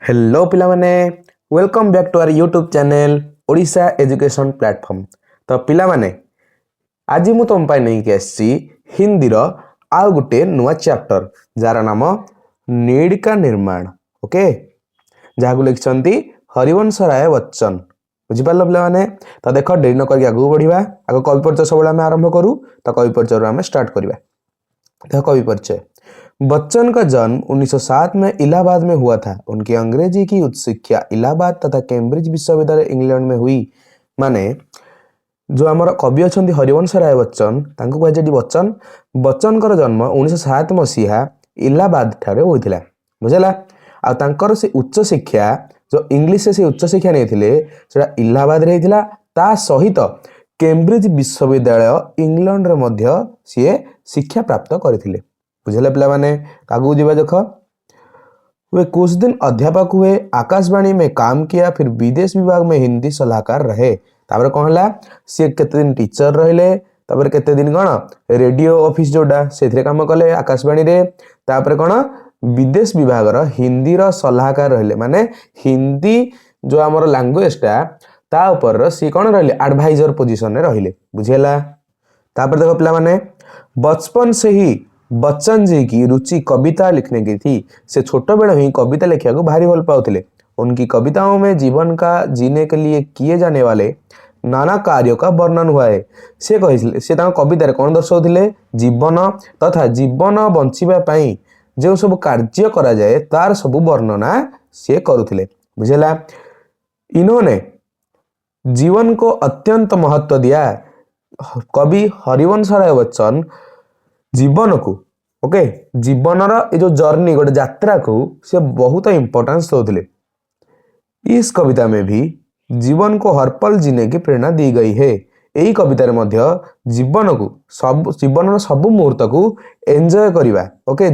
Hello पिला माने welcome back to our YouTube channel Odisha education platform. तो पिला माने आज मु तुम पाई नहीं के आसी हिंदी रो आउ गुटे नुआ चैप्टर जार नाम नीड का निर्माण। ओके जहाँ को लिखिसंती हरिवंश राय बच्चन। बुझी पारलो पिला माने। तो देखो देरी न करके आगु बढ़िबा। आगो कवि परिचय सब आम आरंभ करू। तो कवि परिचय आम स्टार्ट करबा। देखो कवि परिचय। बच्चन का जन्म 1907 में इलाहाबाद में हुआ था। उनकी अंग्रेजी की उच्च शिक्षा इलाहाबाद तथा कैम्ब्रिज विश्वविद्यालय इंग्लैंड में हुई। माने जो आमर कवि अच्छा हरिवंश राय बच्चन तांको कहुछे बच्चन बच्चन कर जन्म 1907 मसीहा इलाहाबाद ठारे होइथिला। बुझला आ तांकर से उच्च शिक्षा जो इंग्लिश से उच्च शिक्षा नहीं सेटा इलाहाबाद रे हिथिला। ता सहित कैम्ब्रिज विश्वविद्यालय इंग्लैंड रे मध्य सीए शिक्षा प्राप्त करथिले। बुझले पिला माने आगू जीवा देख। वे कुछ दिन अध्यापक हुए, आकाशवाणी में काम किया, फिर विदेश विभाग में हिंदी सलाहकार रहे। तापर कौन हला सी केते दिन टीचर रहिले, तापर केते दिन कौन रेडियो ऑफिस जोडा सेथरे काम कले आकाशवाणी रे। तापर कौन विदेश विभाग रो हिंदी रो सलाहकार रहिले। माने हिंदी जो हमर लैंग्वेज ता ता ऊपर सी कौन रहिले एडवाइजर पोजीशन रे रहिले। बुझेला। तापर देखो पिला माने बचपन से ही बच्चन जी की रुचि कविता लिखने की थी। से छोटे बेले ही कविता लिखिया को भारी भल पाउथिले। उनकी कविताओं में जीवन का जीने के लिए किए जाने वाले नाना कार्यों का वर्णन हुआ है। से कहिसले से तांको कविता रे कोन दर्शाउथिले जीवन तथा जीवन बंचिबा पई जो सब कार्य करा जाए तार सब वर्णना से करुथिले। बुझेला। इन्होंने जीवन को अत्यंत महत्व दिया। कवि हरिवंश राय बच्चन जीवन को ओके जीवन रो जो जर्नी गोटे यात्रा को से बहुत इंपोर्टेंस दौले। इस कविता में भी जीवन को हर पल जीने की प्रेरणा दी गई है। यही कविता रे मध्य जीवन को सब जीवन सब मुहूर्त को एंजॉय करवा। ओके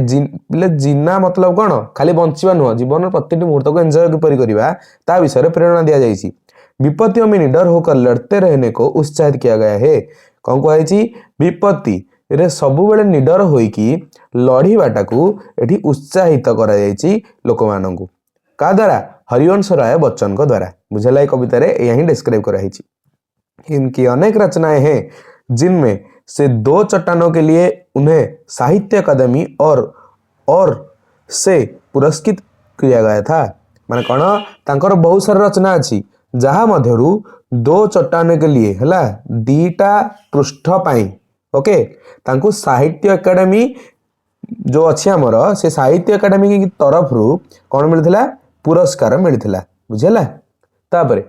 जीना मतलब कौन खाली बंचिबा नुह जीवन प्रतिटी मुहूर्त को एंजॉय किपरि करवा ता विषय प्रेरणा दिया जाइए। विपत्तियों में निडर होकर लड़ते रहने को उत्साहित किया गया है। कौन कहुछि विपत्ति रे सबु बेले निडर होइकी लड़ीबाटा को एठी उत्साहित करा जाइछि लोक माननकु का द्वारा हरिवंश राय बच्चन को द्वारा। बुझला कविता रे यही डिस्क्राइब करा हिछि। इनकी अनेक रचनाएं हैं जिनमें से दो चट्टानों के लिए उन्हें साहित्य अकादमी और से पुरस्कृत किया गया था। माने कौन तांकर बहुत सारा रचना अछि जहाँ मध्यरु दो चट्टानों के लिए हला दीटा पृष्ठ पाई ओके तांको साहित्य अकादमी जो अच्छी आमर से साहित्य अकादमी की तरफ रु कौन मिलथिला पुरस्कार मिलथिला। बुझेला। तापरे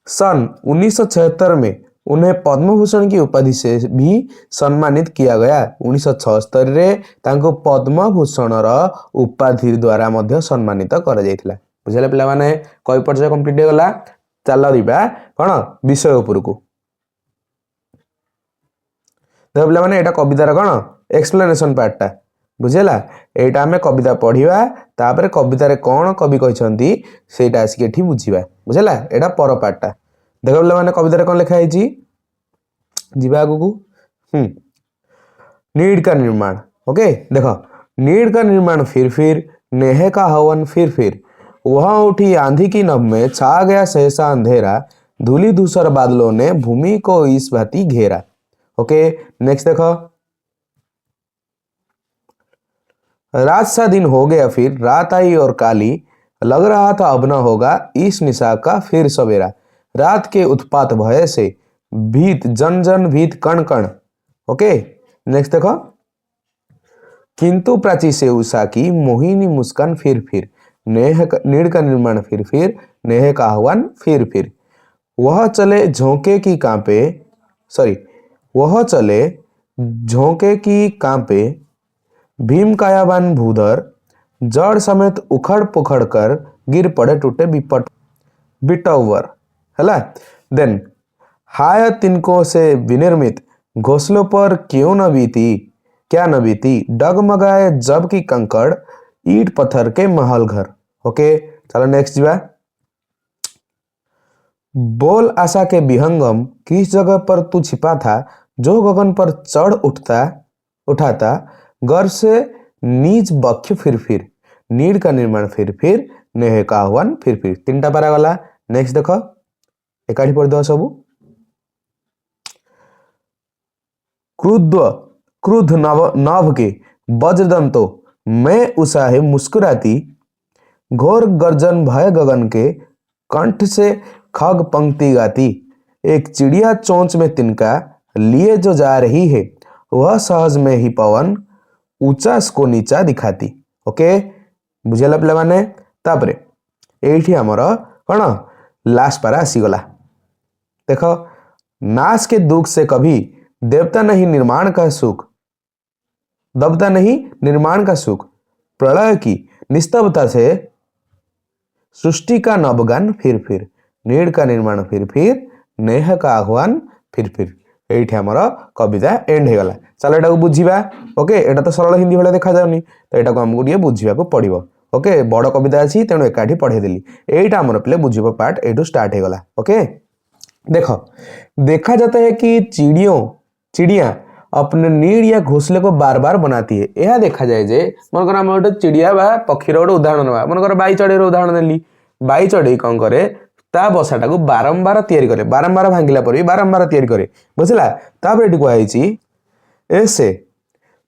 सन 1976 में उन्हें पद्म भूषण की उपाधि से भी सम्मानित किया गया। 1976 रे तांको पद्म भूषण रो उपाधि द्वारा मध्य सम्मानित करा जायथिला। बुझेला पिला माने कवि परिचय कंप्लीट हो गला। चलो दिबा कोन विषय ऊपर को। देखो पिला माने एटा कवितार कौन एक्सप्लेनेशन पार्टा। बुझेला। एटा हमें कविता पढ़िबा तापर कविता रे कौन कवि कहिसंती सेटा आसी एठी बुझिबा। बुझेला। एटा पर पार्टा। देखो पिला माने कविता रे कौन लिखा है जी जीवा आगु को नीड का निर्माण। ओके देखो नीड का निर्माण फिर नेह का हवन फिर वहां उठी आंधी की नभ में छा गया सहसा अंधेरा धूली धूसर बादलों ने भूमि को इस भांति घेरा। ओके नेक्स्ट देखो रात सा दिन हो गया फिर रात आई और काली लग रहा था अब न होगा इस निशा का फिर सवेरा रात के उत्पात भय से भीत जन जन भीत कण कण। ओके नेक्स्ट देखो किंतु प्राची से उषा की मोहिनी मुस्कान फिर नीड का निर्माण फिर नेह का आह्वान फिर वह चले झोंके की कांपे वह चले झोंके की कांपे भीम कायावान भूधर जड़ समेत उखड़ पुखड़ कर गिर पड़े टूटे बिटवर हला। देन हाय तिनको से विनिर्मित घोंसलों पर क्यों न बीती क्या न बीती डगमगाए जब की कंकड़ ईट पत्थर के महल घर। ओके चलो नेक्स्ट जीवा। बोल आशा के विहंगम किस जगह पर तू छिपा था जो गगन पर चढ़ उठाता गर्व से नीच बख्य फिर नीड का निर्माण फिर नेह का आह्वान फिर तीन टा पारा गला। नेक्स्ट देख एकाठी पढ़ दो सब। क्रुद्ध नभ के वज्रदंतो मैं उसाहे मुस्कुराती, घोर गर्जन भय गगन के कंठ से खग पंक्ति गाती, एक चिड़िया चोंच में तिनका लिए जो जा रही है, वह सहज में ही पवन ऊंचा को नीचा दिखाती। ओके बुझेला पिला माने। तापरे एठी हमर कौन लास्ट पारा आसीगला। देखो नाश के दुख से कभी देवता नहीं निर्माण का सुख, दबता नहीं निर्माण का सुख, प्रलय की निस्तब्धता से सृष्टि का नवगान फिर नीड का निर्माण फिर नेह का आह्वान फिर एठी हमर कविता एंड हो गला। चलो एटा को बुझीबा। ओके एटा तो सरल हिंदी भाया देखा जाउनी, तो एटा को हमको टिके बुझीबा को पड़िबो। ओके बड़ कविता अछि तेणु एकाठी पढ़े देली। एटा हमर पिले बुझीबो पार्ट एटू स्टार्ट हो गला। ओके देखो देखा जाता है कि चिड़िया अपने नीड या घोंसले को बार बार बनाती है। यह देखा जाए जे मनकर आम गोटे चिड़िया बा पक्षीर गोटे उदाहरण ना, मनकर बाई चढ़ेई उदाहरण देली। बाई चढ़ेई कौन करे ता बसाटा को बारंबार तैयारी करे, बारंबार भांगिला पर भी बारंबार तैयारी करे, बुझला। तापर एटी कहैछि ऐसे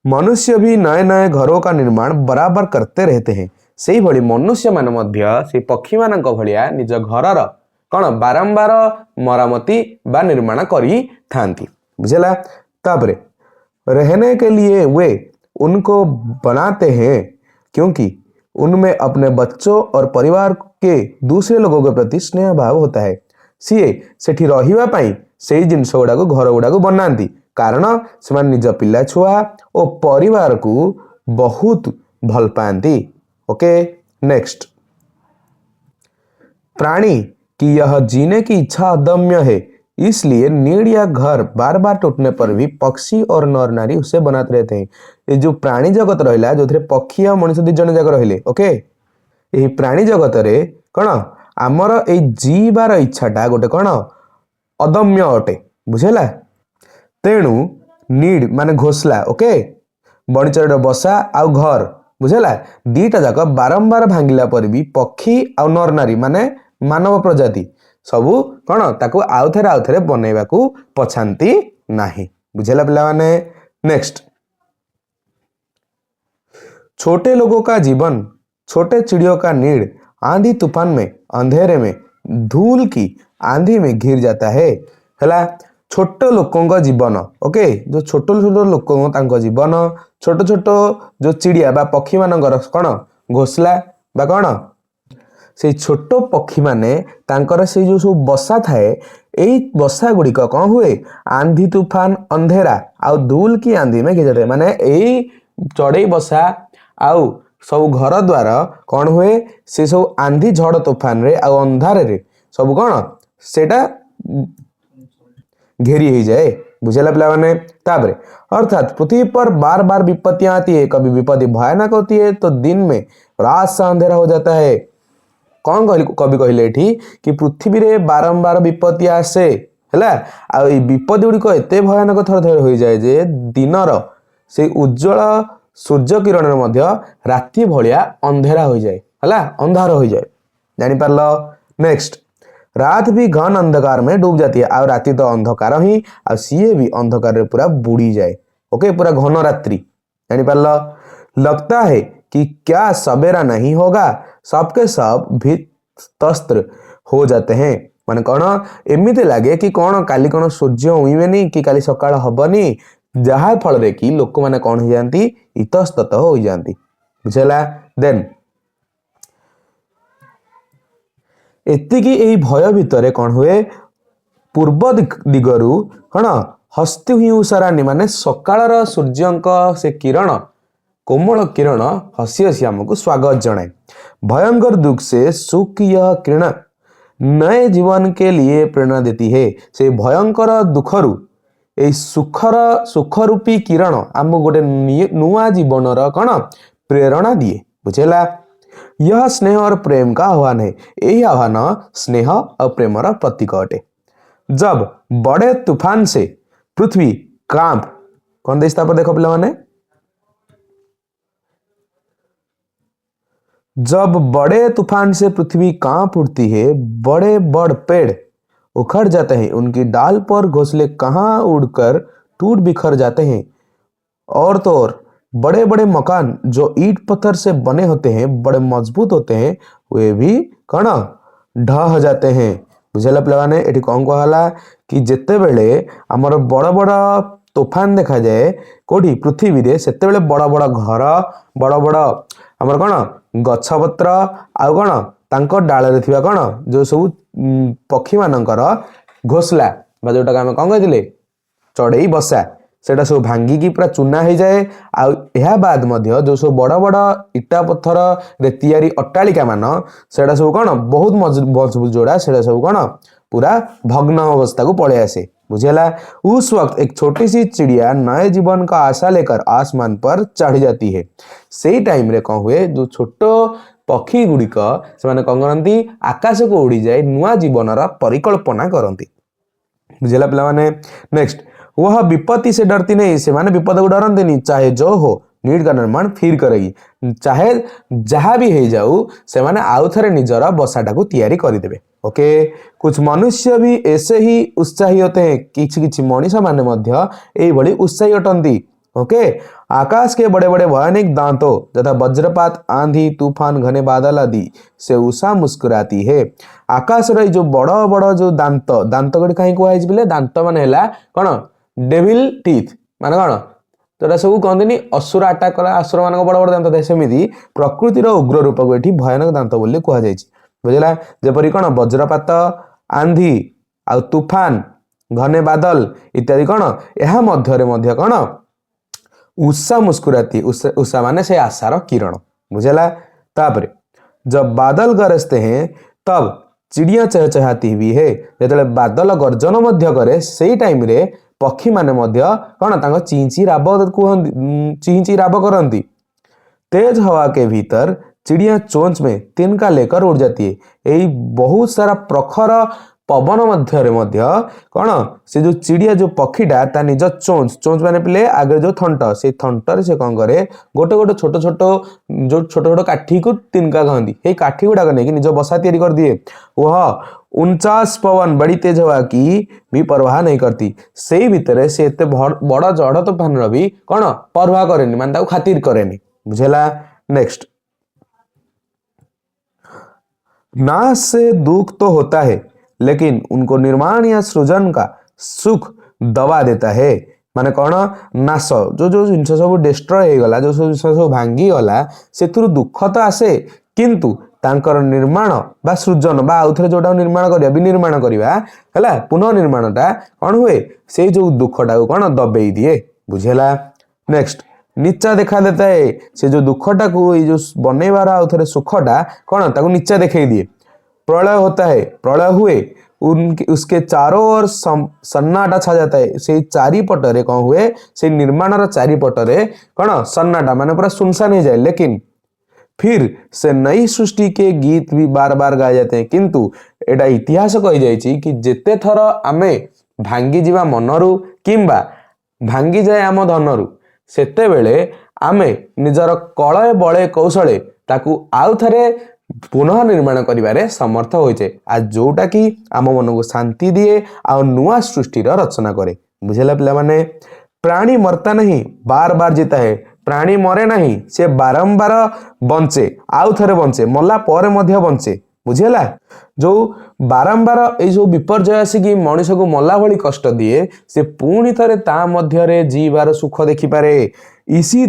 मनुष्य भी नए नए घरों का निर्माण बराबर करते रहते हैं। सेही भली मनुष्य मान मध्य से पक्षी मानक भलिया निज घरर कौन बारंबार मरामती बा निर्माण करी थांती, बुझला। तापरे रहने के लिए वे उनको बनाते हैं क्योंकि उनमें अपने बच्चों और परिवार के दूसरे लोगों के प्रति स्नेह भाव होता है। सीए सेठी रहिबा पई सेही जिंस गुडा को घर गुडा को बनाती, कारण से निज पिला छुआ और परिवार को बहुत भल पाती। ओके नेक्स्ट, प्राणी की यह जीने की इच्छा अदम्य है, इसलिए नीड या घर बार बार टूटने पर भी पक्षी और नर नारी उसे बनाते रहते हैं। ये जो प्राणी जगत रहा जो थे पक्षी और मनुष्य दी जन जाक रहिले। ओके यही प्राणी जगत रे कौन आमर ए जीवार इच्छाटा गोटे कौन अदम्य अटे, बुझेला। तेणु नीड माने घोसला, ओके बणिचर बसा आउ घर, बुझेला, दीटा जाक बारंबार भांगिला पर भी पक्षी आउ नर नारी माने मानव प्रजाति सबू कौन ताकू आउ थे बनैबा को पछांती नाही, बुझेला पिला माने। नेक्स्ट, छोटे लोगों का जीवन छोटे चिड़ियों का नीड आंधी तूफान में अंधेरे में धूल की आंधी में घिर जाता है। हला छोट लोकों जीवन, ओके जो छोट लोकों जीवन छोट छोट जो चिड़िया बा पक्षी मानकर कौन घोसला बा कौन से छोट पक्षी माने तांकर से जो सब बसा थाए, एई बसा गुड़िक कौन हुए आंधी तूफान अंधेरा आउ धूल की आंधी में घिर जाता है। माने एई चढ़ई बसा आउ सब घर द्वार कौन हुए से सब आंधी झड़ तूफान रे आउ अंधारे रे सब कौन सेटा घेरी ही जाए, बुझेला पिला माने। तापरे अर्थात पृथ्वी पर बार बार विपत्तियां आती है, कभी विपत्ति भयानक होती है तो दिन में रात सा अंधेरा हो जाता है। कौन कवि कहले एठी कि पृथ्वी रे बारंबार विपत्ति आसे हैला आ विपत्ति गुड़िक एते भयानक थर थर हो जाए जे दिनर से उज्जवल सूर्य किरण मध्य राति भलिया अंधेरा हो जाए, हैला अंधार हो जाए, जानि पारलो। नेक्स्ट, रात भी घन अंधकार में डूब जाती है, आ राति तो अंधकार ही आ सीए भी अंधकार रे पूरा बुड़ी जाए। ओके पूरा घन रात्रि, जानि पारलो। लगता है कि क्या सवेरा नहीं होगा, सबके सब भीतस्त्र हो जाते हैं। माने कौन एमिते लगे कि कौन काली कौन सूर्य उइबेनी कि काली सकाळ हबनी, जहा फल रे कि लोक माने कौन हो जाती इतस्तत हो जाती, बुझला। देन एतिकी एही भय भितरे कौन हुए पूर्व दिगरु कौन हस्ती हुई उषारानी माने सकाळर सूर्यंक से किरण कोमल किरण हसी हसी हमको स्वागत जनाए। भयंकर दुख से सुख की यह किरण नए जीवन के लिए प्रेरणा देती है। से भयंकर दुखरु ए सुख रूपी किरण आम गोटे नुआ जीवन कौन प्रेरणा दिए, बुझेला। यह स्नेह और प्रेम का आह्वान है, यही आह्वान स्नेह और प्रेमर प्रतीक अटे। जब बड़े तूफान से पृथ्वी कांप, कौन देश पर देखो पिला माने जब बड़े तूफान से पृथ्वी कांप उठती है, बड़े बड़ पेड़ उखड़ जाते हैं, उनकी डाल पर घोंसले कहाँ उड़कर टूट बिखर जाते हैं। और तो और बड़े बड़े मकान जो ईट पत्थर से बने होते हैं, बड़े मजबूत होते हैं, वे भी कण ढह जाते हैं। बुझेला पिलाने एठी कौन कहला कि जेते बेले हमर बड़ बड़ तूफान देखा जाए कोठी पृथ्वी रे, सेते बेले बड़ बड़ घर, बड़ बड़ हमर कण गछपत्र आउ कण तांको डाଳରେ ଥିବା कण जो सब पक्षी मानकर घोसला बा जोटा आम कौन कहते चढ़ई बसा सेटा सब भांगिकी पूरा चूना हो जाए। आ बाद मध्य जो सब बड़ बड़ इटा पत्थर रे तैयारी अट्टालिका मान सेटा सब कौन बहुत मजबूत जोड़ा सेटा सब कौन पूरा भग्न अवस्था को पड़े आसे। बुझेला। उस वक्त एक छोटी सी चिड़िया नए जीवन का आशा लेकर आसमान पर चढ़ जाती है। सही टाइम रे कौन हुए जो छोट पक्षी गुड़िक से कौन करती आकाश को उड़ी जाए नुआ जीवन परिकल्पना करती। बुझेला पिलाने। नेक्स्ट, वह विपत्ति से डरती नहीं, से माने विपद को डरती नहीं, चाहे जो हो नीड का निर्माण फिर करेगी, चाहे जहाँ भी हो जाऊ से माने आउ थरे निजर बसाटा को तैयारी करदेवे। ओके, कुछ मनुष्य भी ऐसे ही उत्साही होते हैं, किछि किछि मनीष माने मध्य एई भली उत्साही अटंती। ओके, आकाश के बड़े बड़े भयानक दांतों तथा वज्रपात, आंधी, तूफान, घने बादल आदि से उषा मुस्कुराती है। आकाश रे जो बड़ बड़ जो दांत दांत गुड़ी कहीं कहै बोले दांत माने हला कौन डेविल टीथ माने कौन जोटा सब कहते असुर आटाक कला असुर मान बड़ बड़ दांत था, सेमती प्रकृतिर उग्र रूप को ये भयानक दांत बोली कहुई। बुझला। जेपरी कौन वज्रपात, आंधी आ तूफान, घने बादल इत्यादि कौन यह मध्य कौन उषा मुस्कुराती, उषा माने से आशार किरण। बुझला। तापरे जब बादल गरजते हैं तब चिड़िया चहचहाती भी है। जो बादल गर्जन मध्य करे से टाइम रे पक्षी माने मध्य कौन तांको चींची राब कहती, चींची राब करती। तेज हवा के भीतर चिड़िया चोंच में तिनका लेकर उड़ जाती है। यही बहुत सारा प्रखर पवन मध्य कौन से जो चिड़िया जो पक्षीटा ता निज चोंच चोंच माने पिले आगे जो थंट से थंटर से कौन करे गोटे गोटे छोट छोट जो छोट छोट काठी को तिनका कहती। ये काठी गुड़ाक नहीं निज बसा तैयारी कर दिए। वह 49 पवन बड़ी तेज हवा की भी परवाह नहीं करती। से भीतर से एते बड़ जड़ तूफान भी कौन परवाह करेनी, मान खातिर करेनी। बुझेला। नेक्स्ट, नाश से दुख तो होता है लेकिन उनको निर्माण या सृजन का सुख दबा देता है। माने कौन नाश जो जो जिन सब डिस्ट्रॉय हो गला, जो सब भांगी गला से दुख तो आसे, किंतु तांकर निर्माण बा सृजन बा आउ थे जोटा निर्माण करिया विनिर्माण करिया हला पुनः निर्माणटा कौन हुए से जो दुखटा को कौन दबेई दिए। बुझेला। नेक्स्ट, नीचा देखा देता है, से जो दुखटा को ये जो बनैबार आउ थे सुखटा कौन ताको नीचा देखाई दिए। प्रलय होता है, प्रलय हुए उनके उसके चारों ओर सन्नाटा छा जाता है। से चारी पटरे कौन हुए से निर्माण चारी पटरे कौन सन्नाटा माने पूरा सुनसान हो जाए, लेकिन फिर से नई सृष्टि के गीत भी बार बार गाए जाते हैं। किंतु एटा इतिहास कही जाइछि कि जेते थर आमे भांगी जीवा मनरु किंबा भांगी जाए आम धनरु, सेते बेले आमे निजर कळे बळे कौशले ताकू आउ थरे पुनः निर्माण करिबारे समर्थ होइछे, आ जोटा कि आम मन को शांति दिए आ नुआ सृष्टि रचना करे। बुझेला पिला माने। प्राणी मरता नहीं, बार बार जीता है। प्राणी मरे नहीं, से बारंबार बंचे, आउ थरे बंचे, मल्ला पर मध्य बंचे। बुझेला। जो बारंबार ये जो विपर्जय आसिकी मनुष्य को मल्ला भली कष्ट दिए, से पुणी थरे ता मध्यरे जीवार सुख देखि पारे। इसे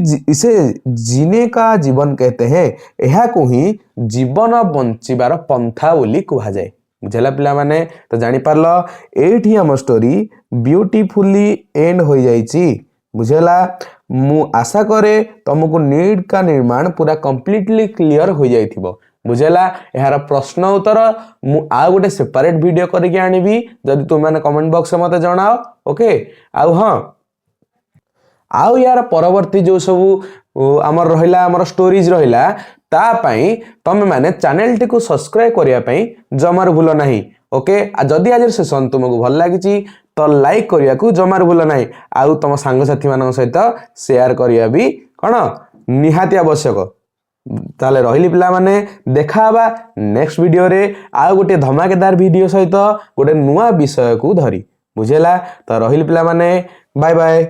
जीने का जीवन कहते हैं। यह को ही जीवन बंचिबार पंथा बोली कहा जाए। बुझेला पिला माने। तो जानि पारलो एठी हम स्टोरी ब्यूटीफुली एंड हो जाइछि। बुझेला। मु आशा करे तुमको नीड का निर्माण पूरा कंप्लीटली क्लियर हो जाइथिबो। बुझेला। यार प्रश्न उत्तर मु आ गोटे सेपरेट वीडियो करके आनिबी, जदि तुम माने कमेंट बॉक्स में मते जणाओ। ओके। आउ हाँ, आउ यार परवर्ती जो सब आमर रहिला आमर स्टोरीज रहिला ता पई तमे माने चैनल टी को सब्सक्राइब करिया पई जमार भूल नाही। ओके। आ जदि आज सेशन तुमको भल लागिची तो लाइक करिया को जमार भूल नाही। आउ तुम सांग साथी मान सहित शेयर करिया भी कौन निहाती आवश्यक। ताले रहिली पिला माने देखा हबा नेक्स्ट वीडियो रे आ गोटे धमाकेदार वीडियो सहित गोटे नुआ विषय को धरी बुझेला तो रहिली पिला माने बाय बाय।